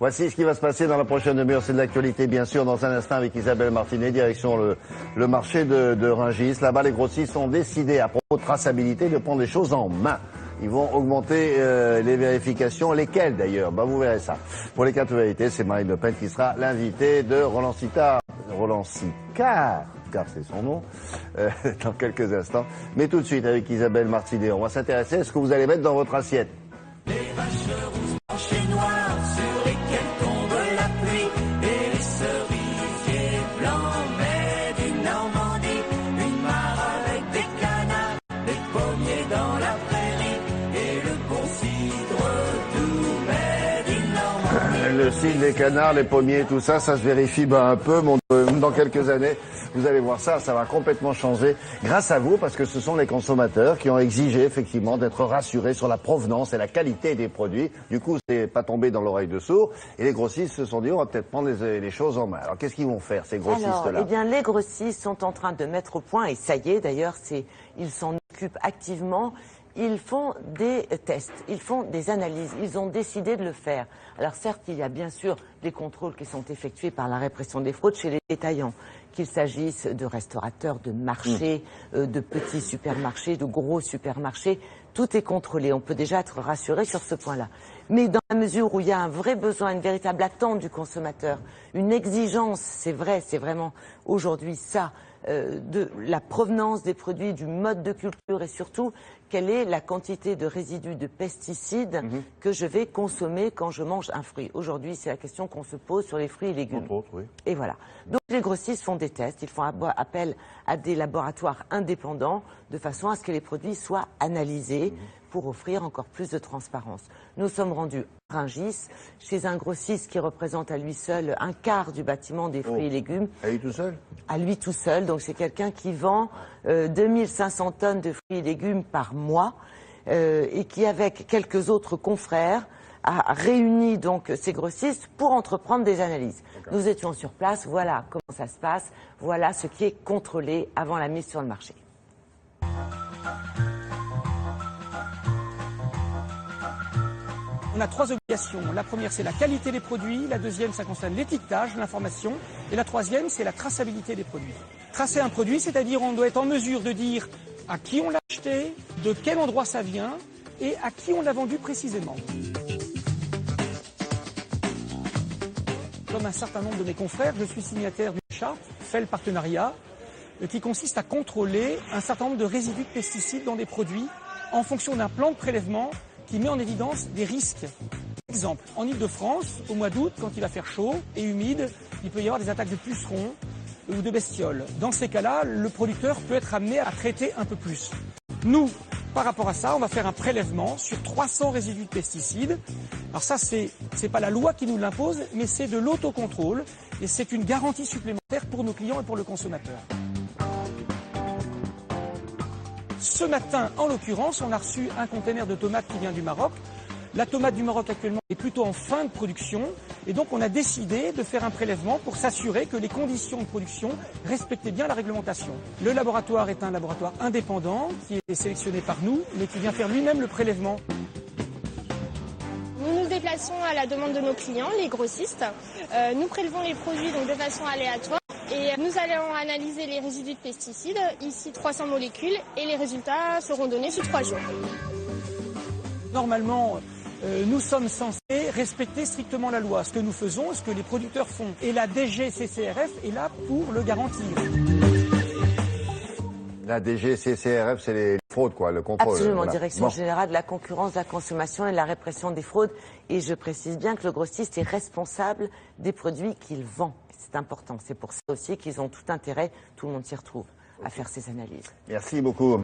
Voici ce qui va se passer dans la prochaine demi-heure. C'est de l'actualité, bien sûr, dans un instant avec Isabelle Martinet, direction le marché de Rungis. Là-bas, les grossistes ont décidé, à propos de traçabilité, de prendre les choses en main. Ils vont augmenter les vérifications. Lesquelles, d'ailleurs? Vous verrez ça. Pour les 4 vérités, c'est Marine Le Pen qui sera l'invitée de Roland Sicard, car c'est son nom, dans quelques instants. Mais tout de suite, avec Isabelle Martinet, on va s'intéresser à ce que vous allez mettre dans votre assiette. Les vaches rousses, blanches et noires, sur lesquelles tombe la pluie, et les cerisiers blancs, mais d'une Normandie, une mare avec des canards, des pommiers dans la prairie, et le bon cidre doux, mais d'une Normandie. Le cidre, les canards, les pommiers, tout ça, ça se vérifie un peu, dans quelques années. Vous allez voir ça, ça va complètement changer grâce à vous, parce que ce sont les consommateurs qui ont exigé effectivement d'être rassurés sur la provenance et la qualité des produits. Du coup, c'est pas tombé dans l'oreille de sourd. Et les grossistes se sont dit, on va peut-être prendre les choses en main. Alors, qu'est-ce qu'ils vont faire, ces grossistes-là? Eh bien, les grossistes sont en train de mettre au point, et ça y est, d'ailleurs, ils s'en occupent activement. Ils font des tests, ils font des analyses, ils ont décidé de le faire. Alors certes, il y a bien sûr des contrôles qui sont effectués par la répression des fraudes chez les détaillants, qu'il s'agisse de restaurateurs, de marchés, de petits supermarchés, de gros supermarchés, tout est contrôlé. On peut déjà être rassuré sur ce point-là. Mais dans la mesure où il y a un vrai besoin, une véritable attente du consommateur, une exigence, c'est vrai, c'est vraiment aujourd'hui ça, de la provenance des produits, du mode de culture et surtout quelle est la quantité de résidus de pesticides que je vais consommer quand je mange un fruit. Aujourd'hui, c'est la question qu'on se pose sur les fruits et légumes. Entre autres, oui. Et voilà. Donc les grossistes font des tests, ils font appel à des laboratoires indépendants de façon à ce que les produits soient analysés pour offrir encore plus de transparence. Nous sommes rendus à Rungis, chez un grossiste qui représente à lui seul un quart du bâtiment des fruits et légumes. À lui tout seul? À lui tout seul, donc c'est quelqu'un qui vend 2500 tonnes de fruits et légumes par mois et qui, avec quelques autres confrères, a réuni donc ces grossistes pour entreprendre des analyses. Nous étions sur place, voilà comment ça se passe, voilà ce qui est contrôlé avant la mise sur le marché. On a 3 obligations. La première, c'est la qualité des produits. La deuxième, ça concerne l'étiquetage, l'information. Et la troisième, c'est la traçabilité des produits. Tracer un produit, c'est-à-dire on doit être en mesure de dire à qui on l'a acheté, de quel endroit ça vient et à qui on l'a vendu précisément. Comme un certain nombre de mes confrères, je suis signataire d'une charte, fait le partenariat, qui consiste à contrôler un certain nombre de résidus de pesticides dans des produits en fonction d'un plan de prélèvement qui met en évidence des risques. Exemple, en Ile-de-France, au mois d'août, quand il va faire chaud et humide, il peut y avoir des attaques de pucerons ou de bestioles. Dans ces cas-là, le producteur peut être amené à traiter un peu plus. Nous, par rapport à ça, on va faire un prélèvement sur 300 résidus de pesticides. Alors ça, c'est pas la loi qui nous l'impose, mais c'est de l'autocontrôle et c'est une garantie supplémentaire pour nos clients et pour le consommateur. Ce matin, en l'occurrence, on a reçu un conteneur de tomates qui vient du Maroc. La tomate du Maroc actuellement est plutôt en fin de production et donc on a décidé de faire un prélèvement pour s'assurer que les conditions de production respectaient bien la réglementation. Le laboratoire est un laboratoire indépendant qui est sélectionné par nous mais qui vient faire lui-même le prélèvement. Nous nous déplaçons à la demande de nos clients, les grossistes. Nous prélevons les produits donc, de façon aléatoire. Et nous allons analyser les résidus de pesticides, ici 300 molécules, et les résultats seront donnés sous 3 jours. Normalement, nous sommes censés respecter strictement la loi. Ce que nous faisons, ce que les producteurs font. Et la DGCCRF est là pour le garantir. La DGCCRF, c'est les fraudes, quoi, le contrôle. Absolument, voilà. Direction générale de la concurrence, de la consommation et de la répression des fraudes. Et je précise bien que le grossiste est responsable des produits qu'il vend. C'est important. C'est pour ça aussi qu'ils ont tout intérêt, tout le monde s'y retrouve, à faire ces analyses. Merci beaucoup.